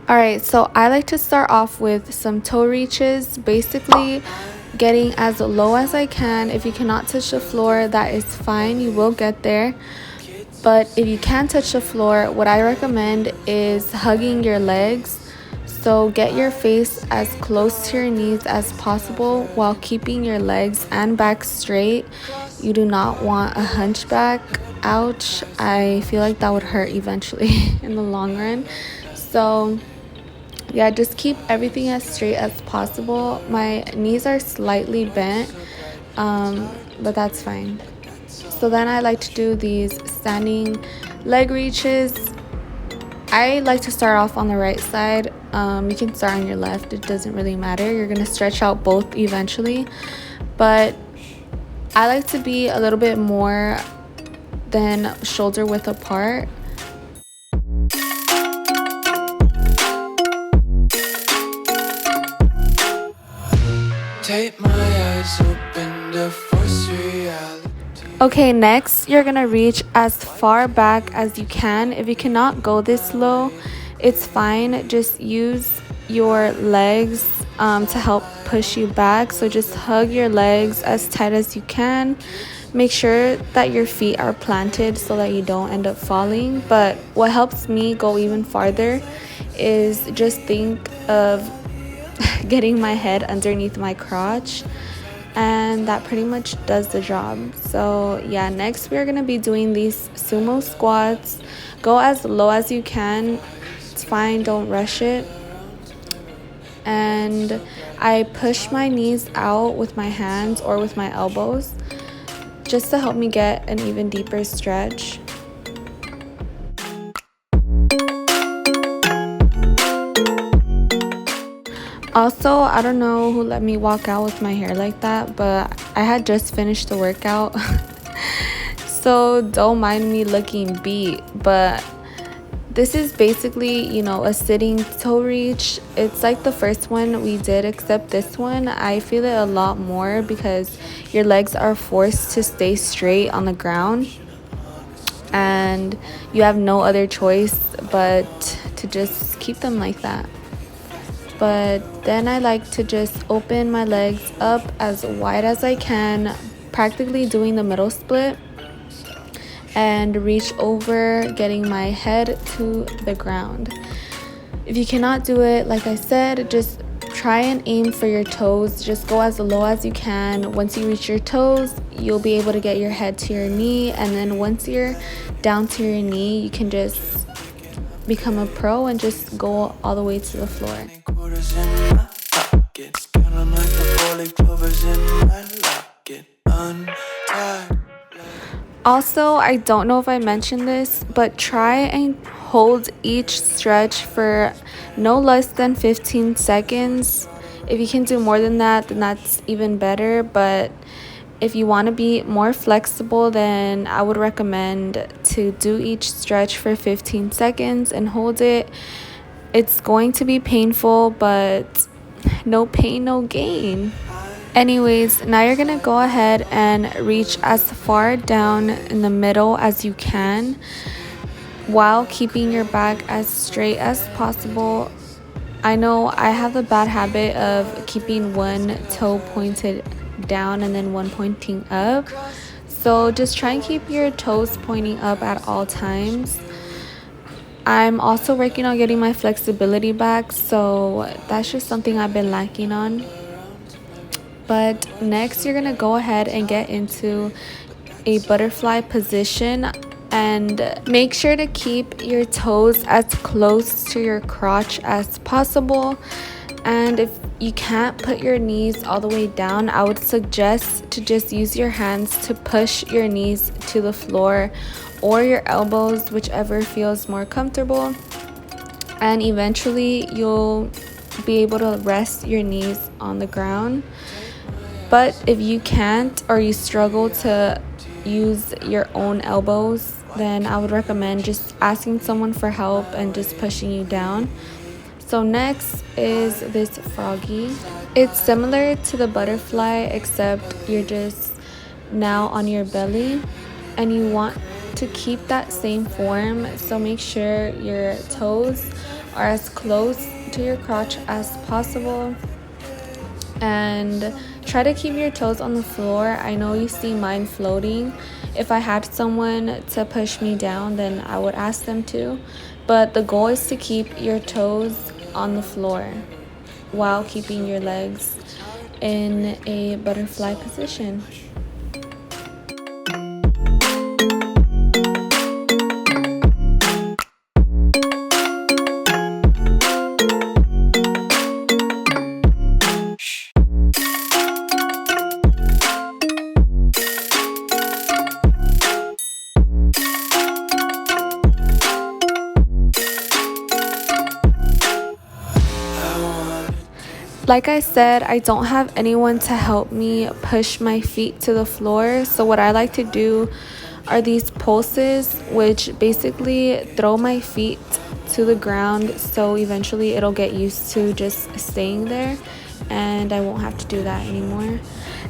Alright, so I like to start off with some toe reaches, basically getting as low as I can. If you cannot touch the floor, that is fine, you will get there. But if you can touch the floor, what I recommend is hugging your legs. So get your face as close to your knees as possible while keeping your legs and back straight. You do not want a hunchback. Ouch, I feel like that would hurt eventually in the long run. So yeah, just keep everything as straight as possible. My knees are slightly bent, but that's fine. So then I like to do these standing leg reaches. I like to start off on the right side. You can start on your left, it doesn't really matter. You're gonna stretch out both eventually, but I like to be a little bit more than shoulder width apart. Take my eyes open to force reality. Okay, next you're gonna reach as far back as you can. If you cannot go this low, it's fine. Just use your legs to help push you back. So just hug your legs as tight as you can. Make sure that your feet are planted so that you don't end up falling. But what helps me go even farther is just think of getting my head underneath my crotch, and that pretty much does the job. So yeah, next we're gonna be doing these sumo squats. Go as low as you can, it's fine, don't rush it. And I push my knees out with my hands or with my elbows just to help me get an even deeper stretch. Also, I don't know who let me walk out with my hair like that, but I had just finished the workout. So don't mind me looking beat, but this is basically, you know, a sitting toe reach. It's like the first one we did, except this one I feel it a lot more because your legs are forced to stay straight on the ground and you have no other choice but to just keep them like that. But then I like to just open my legs up as wide as I can, practically doing the middle split, and reach over, getting my head to the ground. If you cannot do it, like I said, just try and aim for your toes. Just go as low as you can. Once you reach your toes, you'll be able to get your head to your knee, and then once you're down to your knee, you can just become a pro and just go all the way to the floor. Also, I don't know if I mentioned this, but try and hold each stretch for no less than 15 seconds. If you can do more than that, then that's even better. But if you want to be more flexible, then I would recommend to do each stretch for 15 seconds and hold it. It's going to be painful, but no pain, no gain. Anyways, now you're gonna go ahead and reach as far down in the middle as you can while keeping your back as straight as possible. I know I have the bad habit of keeping one toe pointed down and then one pointing up, so just try and keep your toes pointing up at all times. I'm also working on getting my flexibility back, so that's just something I've been lacking on. But next you're gonna go ahead and get into a butterfly position, and make sure to keep your toes as close to your crotch as possible. And if you can't put your knees all the way down, I would suggest to just use your hands to push your knees to the floor, or your elbows, whichever feels more comfortable, and eventually you'll be able to rest your knees on the ground. But if you can't, or you struggle to use your own elbows, then I would recommend just asking someone for help and just pushing you down. So next is this froggy. It's similar to the butterfly, except you're just now on your belly, and you want to keep that same form. So make sure your toes are as close to your crotch as possible. And try to keep your toes on the floor. I know you see mine floating. If I had someone to push me down, then I would ask them to. But the goal is to keep your toes on the floor while keeping your legs in a butterfly position. Like I said, I don't have anyone to help me push my feet to the floor. So what I like to do are these pulses, which basically throw my feet to the ground. So eventually it'll get used to just staying there and I won't have to do that anymore.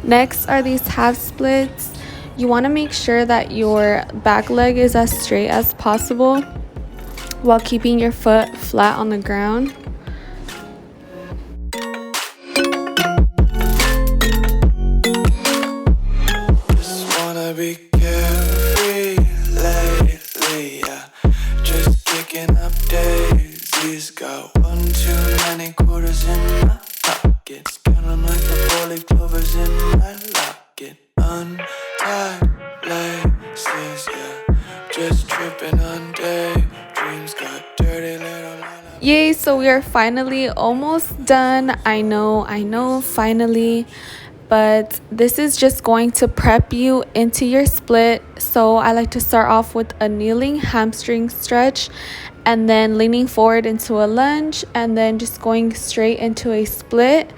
Next are these half splits. You want to make sure that your back leg is as straight as possible while keeping your foot flat on the ground. Be carefree lately, yeah. Just kicking up daisies. Got one too many quarters in my pockets. Count 'em like the 4-leaf clovers in my locket. Untied laces, yeah. Just tripping on daydreams. Got dirty little. Yay, so we are finally almost done. I know, finally. But this is just going to prep you into your split. So I like to start off with a kneeling hamstring stretch and then leaning forward into a lunge and then just going straight into a split.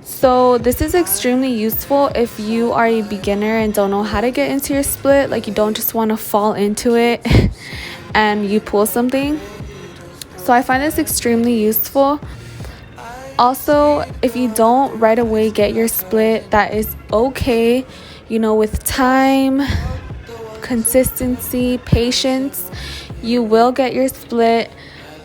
So this is extremely useful if you are a beginner and don't know how to get into your split, like you don't just want to fall into it and you pull something. So I find this extremely useful. Also, if you don't right away get your split, that is okay. You know, with time, consistency, patience, you will get your split.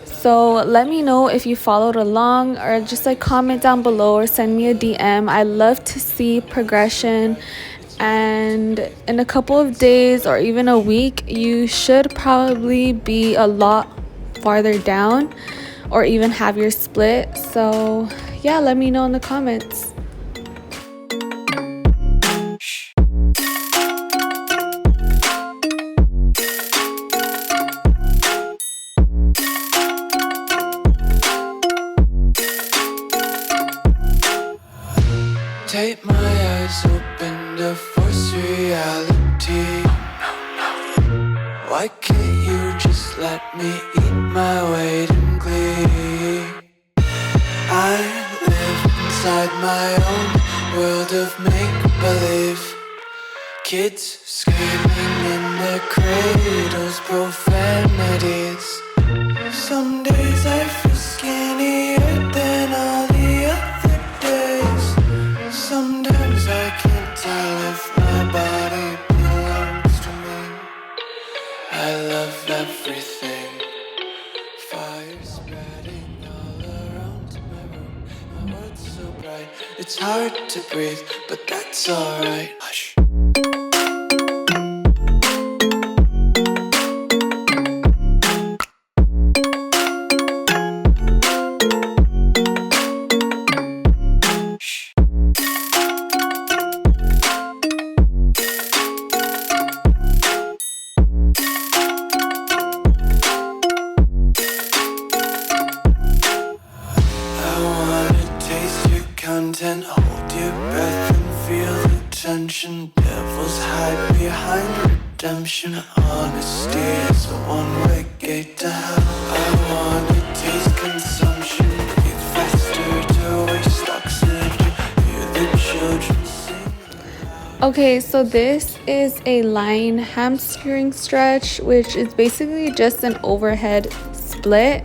So let me know if you followed along, or just like comment down below or send me a DM. I love to see progression, and in a couple of days or even a week, you should probably be a lot farther down or even have your split. So yeah, let me know in the comments. Take my eyes open to force reality. Why can't you just let me eat my weight in glee? I live inside my own world of make-believe. Kids screaming in their cradles, profanities. Some days I feel skinnier than all the other days. Sometimes I can't tell if my body belongs to me. I love everything. Fire spreading all around my room. My world's so bright, it's hard to breathe, but that's alright. Hush. Content, hold your breath and feel the tension. Devils hide behind redemption. Honesty is a one-way gate to hell. I wanna taste consumption. Breathe faster to waste oxygen. Hear the children sing. Okay, so this is a line hamstring stretch, which is basically just an overhead split.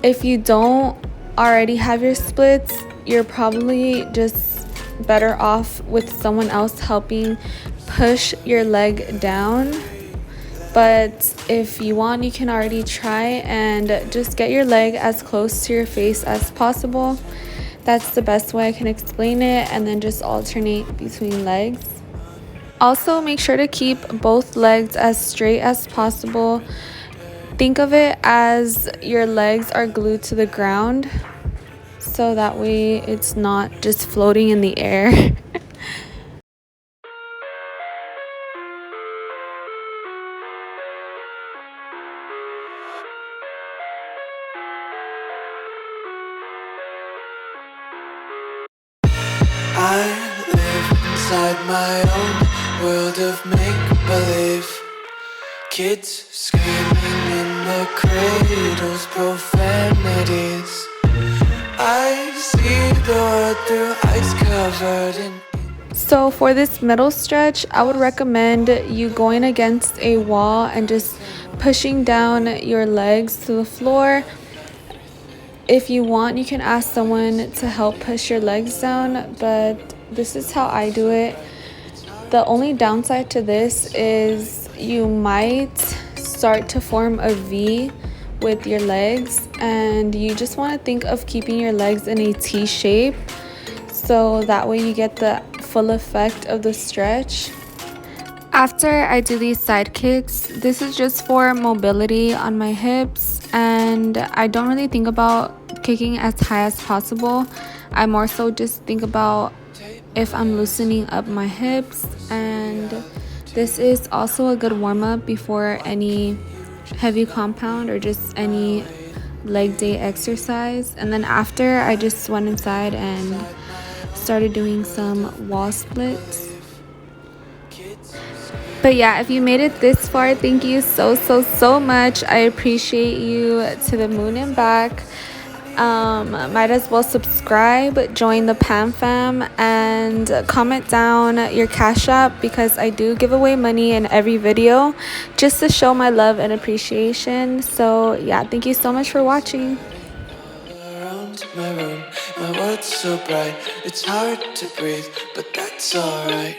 If you don't already have your splits, you're probably just better off with someone else helping push your leg down. but if you want, you can already try and just get your leg as close to your face as possible. That's the best way I can explain it, and then just alternate between legs. Also, make sure to keep both legs as straight as possible. Think of it as your legs are glued to the ground, so that way it's not just floating in the air. I live inside my own world of make-believe. Kids screaming in the cradles, profanities. I see the world through ice covered in. So for this middle stretch, I would recommend you going against a wall and just pushing down your legs to the floor. If you want, you can ask someone to help push your legs down, but this is how I do it. The only downside to this is you might start to form a V with your legs, and you just want to think of keeping your legs in a T shape, so that way you get the full effect of the stretch. After I do these side kicks, this is just for mobility on my hips, and I don't really think about kicking as high as possible. I more so just think about if I'm loosening up my hips, and this is also a good warm-up before any heavy compound or just any leg day exercise. And then after, I just went inside and started doing some wall splits. But yeah, if you made it this far, thank you so much. I appreciate you to the moon and back. Might as well subscribe, join the Pam Fam, and comment down your Cash App, because I do give away money in every video just to show my love and appreciation. So yeah, thank you so much for watching. Around my room, my world's so bright, it's hard to breathe, but that's alright.